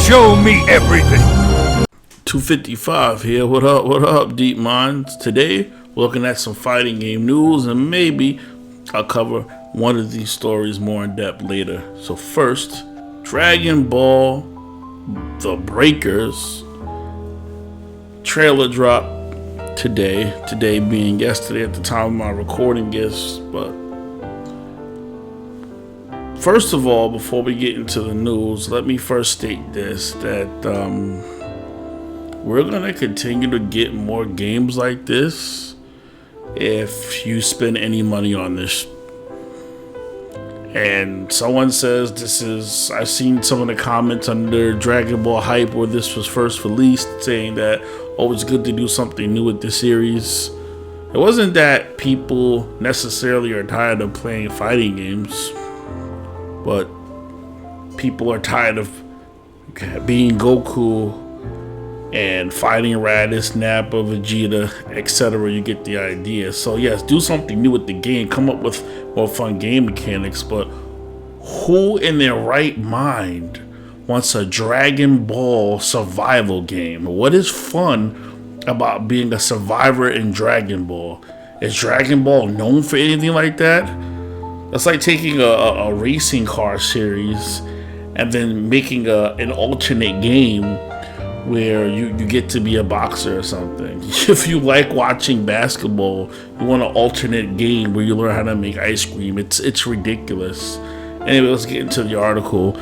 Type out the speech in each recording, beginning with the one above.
Show me everything. 255 here. What up, Deep Minds? Today, we're looking at some fighting game news, and maybe I'll cover one of these stories more in depth later. So first, Dragon Ball The Breakers trailer drop today being yesterday at the time of my recording this. But first of all, before we get into the news, let me first state this, that we're gonna continue to get more games like this if you spend any money on this. And someone says this is, I've seen some of the comments under Dragon Ball Hype where this was first released saying that, oh, it's good to do something new with the series. It wasn't that people necessarily are tired of playing fighting games, but people are tired of being Goku and fighting Raditz, Nappa, Vegeta, etc. You get the idea. So yes, do something new with the game. Come up with more fun game mechanics. But who in their right mind wants a Dragon Ball survival game? What is fun about being a survivor in Dragon Ball? Is Dragon Ball known for anything like that? That's like taking a racing car series and then making an alternate game where you get to be a boxer or something. If you like watching basketball, you want an alternate game where you learn how to make ice cream. It's ridiculous. Anyway, let's get into the article.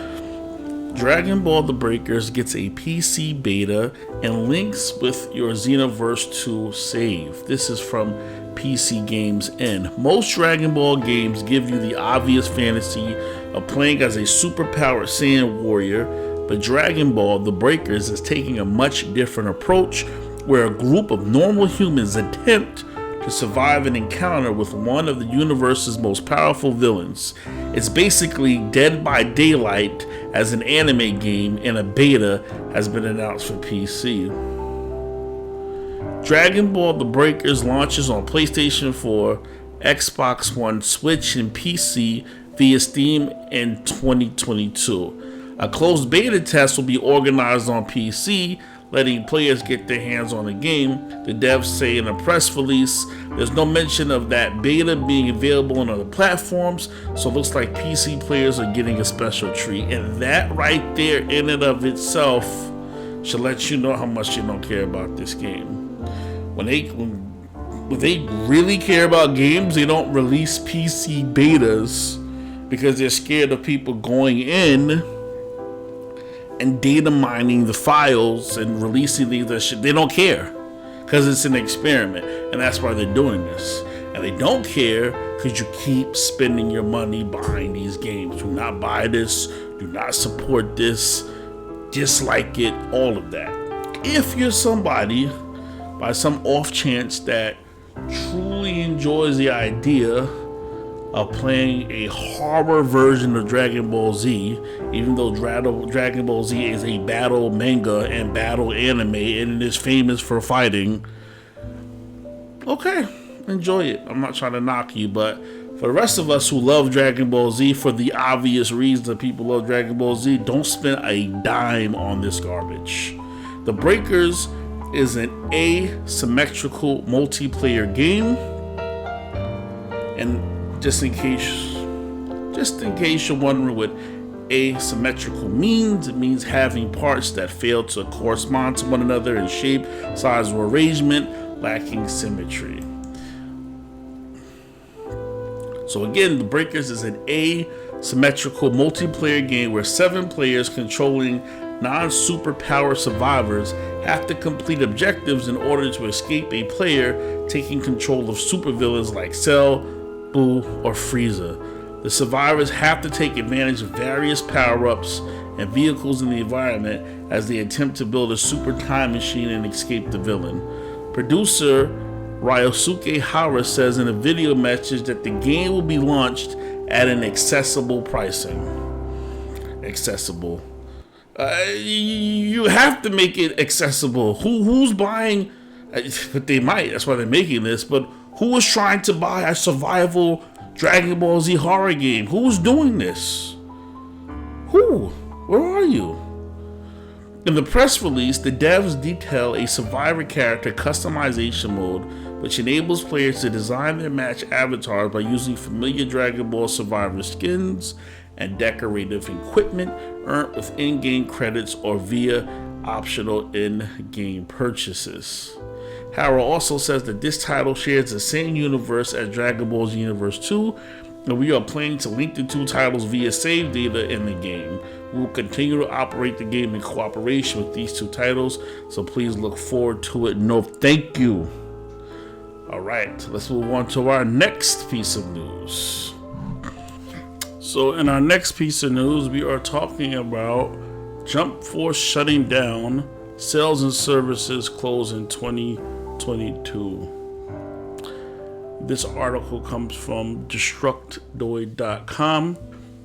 Dragon Ball The Breakers gets a PC beta and links with your Xenoverse 2 save. This is from PC Games N. Most Dragon Ball games give you the obvious fantasy of playing as a superpowered Saiyan warrior, but Dragon Ball The Breakers is taking a much different approach where a group of normal humans attempt to survive an encounter with one of the universe's most powerful villains. It's basically Dead by Daylight as an anime game, and a beta has been announced for PC. Dragon Ball The Breakers launches on PlayStation 4, Xbox One, Switch, and PC via Steam in 2022. A closed beta test will be organized on PC, letting players get their hands on the game. The devs say in a press release, there's no mention of that beta being available on other platforms, so it looks like PC players are getting a special treat. And that right there in and of itself should let you know how much you don't care about this game. When they really care about games, they don't release PC betas because they're scared of people going in and data mining the files and releasing things that shit. They don't care because it's an experiment, and that's why they're doing this. And they don't care because you keep spending your money buying these games. Do not buy this, do not support this, dislike it, all of that. If you're somebody by some off chance that truly enjoys the idea of playing a horror version of Dragon Ball Z, even though Dragon Ball Z is a battle manga and battle anime and it is famous for fighting, okay, enjoy it. I'm not trying to knock you, but for the rest of us who love Dragon Ball Z for the obvious reason that people love Dragon Ball Z, don't spend a dime on this garbage. The Breakers is an asymmetrical multiplayer game, and just in case you're wondering what asymmetrical means, it means having parts that fail to correspond to one another in shape, size, or arrangement, lacking symmetry. So again, The Breakers is an asymmetrical multiplayer game where 7 players controlling non-superpower survivors have to complete objectives in order to escape a player taking control of supervillains like Cell, Boo, or Frieza. The survivors have to take advantage of various power-ups and vehicles in the environment as they attempt to build a super time machine and escape the villain. Producer Ryosuke Hara says in a video message that the game will be launched at an accessible pricing. Accessible. You have to make it accessible. Who's buying? But they might. That's why they're making this. But who is trying to buy a survival Dragon Ball Z horror game? Who's doing this? Who? Where are you? In the press release, the devs detail a survivor character customization mode, which enables players to design their match avatars by using familiar Dragon Ball survivor skins and decorative equipment earned with in-game credits or via optional in-game purchases. Howard also says that this title shares the same universe as Dragon Ball Z Universe 2, and we are planning to link the two titles via save data in the game. We will continue to operate the game in cooperation with these two titles, so please look forward to it. No, thank you. Alright, let's move on to our next piece of news. So in our next piece of news, we are talking about JumpForce shutting down, sales and services close in 2022. This article comes from Destructoid.com.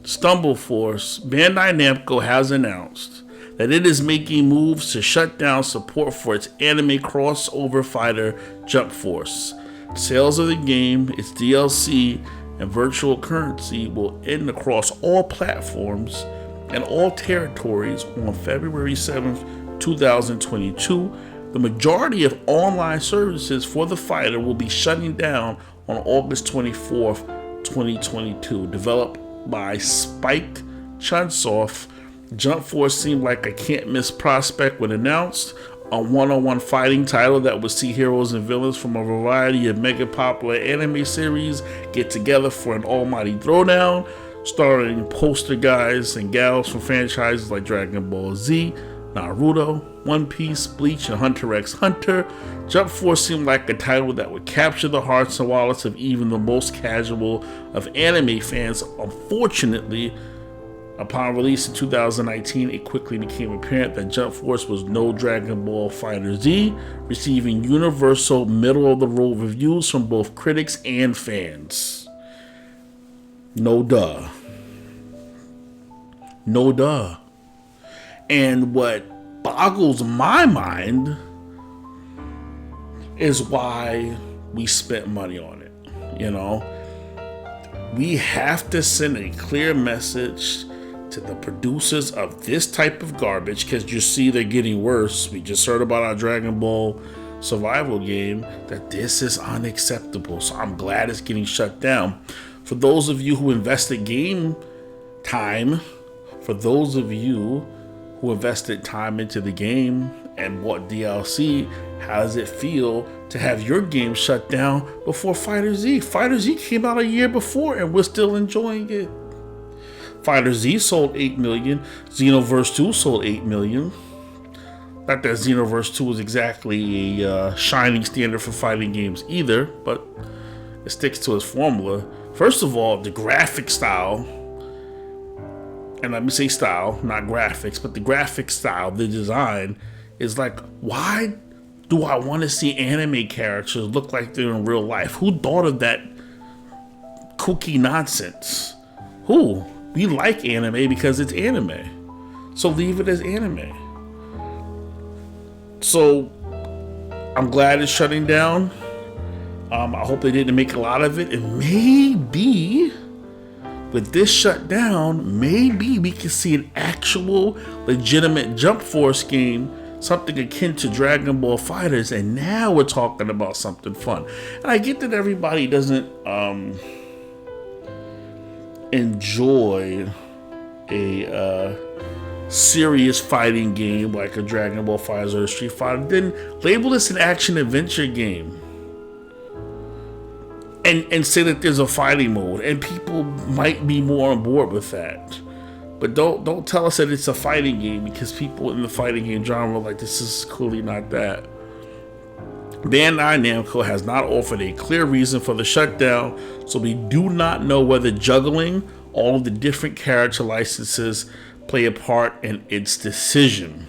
StumbleForce, Bandai Namco has announced that it is making moves to shut down support for its anime crossover fighter JumpForce. Sales of the game, its DLC, and virtual currency will end across all platforms and all territories on February 7th, 2022. The majority of online services for the fighter will be shutting down on August 24th, 2022. Developed by Spike Chunsoft, JumpForce seemed like a can't-miss prospect when announced, a one-on-one fighting title that would see heroes and villains from a variety of mega-popular anime series get together for an almighty throwdown, starring poster guys and gals from franchises like Dragon Ball Z, Naruto, One Piece, Bleach, and Hunter x Hunter. JumpForce seemed like a title that would capture the hearts and wallets of even the most casual of anime fans. Unfortunately, upon release in 2019, it quickly became apparent that JumpForce was no Dragon Ball FighterZ, receiving universal middle-of-the-road reviews from both critics and fans. No duh. No duh. And what boggles my mind is why we spent money on it. You know, we have to send a clear message to the producers of this type of garbage, because you see they're getting worse. We just heard about our Dragon Ball survival game, that this is unacceptable. So I'm glad it's getting shut down. For those of you who invested game time, for those of you who invested time into the game and bought DLC, how does it feel to have your game shut down before Fighter Z? Fighter Z came out a year before and we're still enjoying it. Fighter Z sold 8 million. Xenoverse 2 sold 8 million. Not that Xenoverse 2 is exactly a shining standard for fighting games either, but it sticks to its formula. First of all, the graphic style, and let me say style, not graphics, but the graphic style, the design is like, why do I want to see anime characters look like they're in real life? Who thought of that kooky nonsense? Who? We like anime because it's anime. So leave it as anime. So I'm glad it's shutting down. I hope they didn't make a lot of it. And maybe with this shutdown, maybe we can see an actual legitimate JumpForce game, something akin to Dragon Ball FighterZ, and now we're talking about something fun. And I get that everybody doesn't enjoy a serious fighting game like a Dragon Ball FighterZ or a Street Fighter. Then label this an action adventure game. And say that there's a fighting mode, and people might be more on board with that. But don't tell us that it's a fighting game, because people in the fighting game genre are like, this is clearly not that. Bandai Namco has not offered a clear reason for the shutdown, so we do not know whether juggling all of the different character licenses play a part in its decision.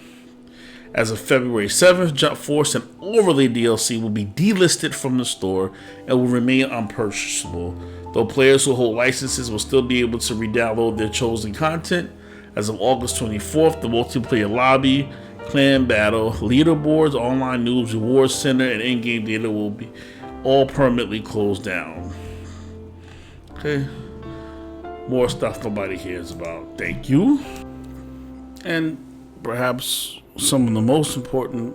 As of February 7th, JumpForce and Overlay DLC will be delisted from the store and will remain unpurchasable, though players who hold licenses will still be able to re-download their chosen content. As of August 24th, the multiplayer lobby, clan battle, leaderboards, online news, rewards center, and in-game data will be all permanently closed down. Okay, more stuff nobody cares about. Thank you. And perhaps some of the most important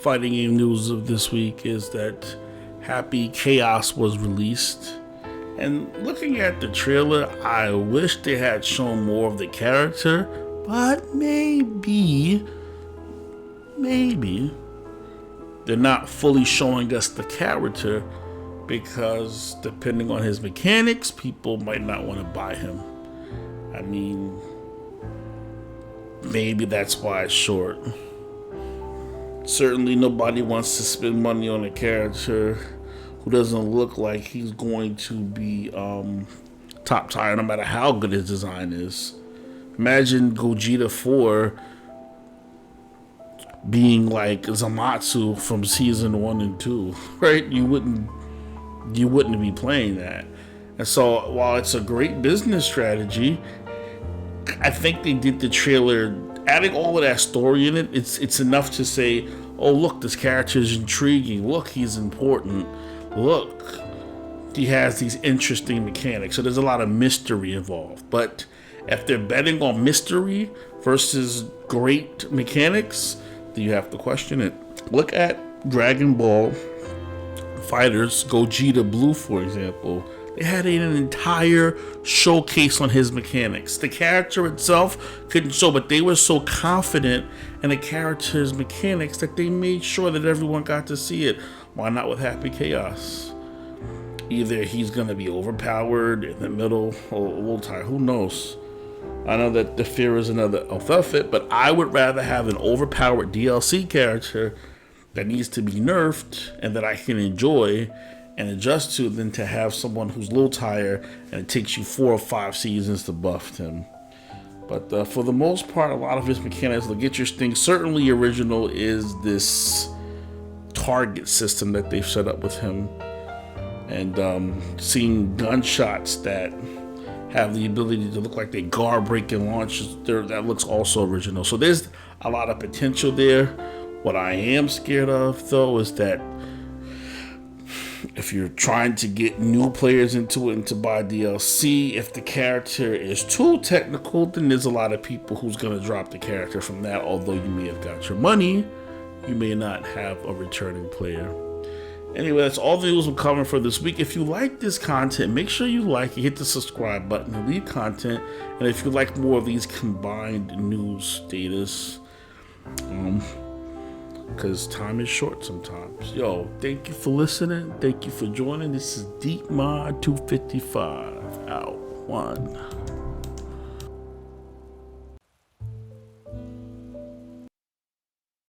fighting game news of this week is that Happy Chaos was released. And looking at the trailer, I wish they had shown more of the character, but maybe they're not fully showing us the character because depending on his mechanics, people might not want to buy him. I mean, maybe that's why it's short. Certainly nobody wants to spend money on a character who doesn't look like he's going to be top tier no matter how good his design is. Imagine Gogeta 4 being like Zamasu from season 1 and 2, right? You wouldn't be playing that. And so while it's a great business strategy, I think they did the trailer adding all of that story in it. It's enough to say, oh look, this character is intriguing, look, he's important, look, he has these interesting mechanics. So there's a lot of mystery involved. But if they're betting on mystery versus great mechanics, then you have to question it. Look at Dragon Ball Fighters Gogeta Blue, for example. They had an entire showcase on his mechanics. The character itself couldn't show, but they were so confident in the character's mechanics that they made sure that everyone got to see it. Why not with Happy Chaos? Either he's going to be overpowered in the middle or a little tired. Who knows? I know that the fear is another outfit, but I would rather have an overpowered DLC character that needs to be nerfed and that I can enjoy and adjust to than to have someone who's a little tired and it takes you 4 or 5 seasons to buff him. But for the most part, a lot of his mechanics look interesting. Certainly original is this target system that they've set up with him, and seeing gunshots that have the ability to look like they guard break and launch, that looks also original. So there's a lot of potential there. What I am scared of though is that if you're trying to get new players into it and to buy DLC, if the character is too technical, then there's a lot of people who's going to drop the character from that. Although you may have got your money, you may not have a returning player. Anyway, that's all the news I'm covering for this week. If you like this content, make sure you like it, hit the subscribe button, and leave content. And if you like more of these combined news status, because time is short sometimes. Yo, thank you for listening. Thank you for joining. This is Deep Mod 255 out. 1.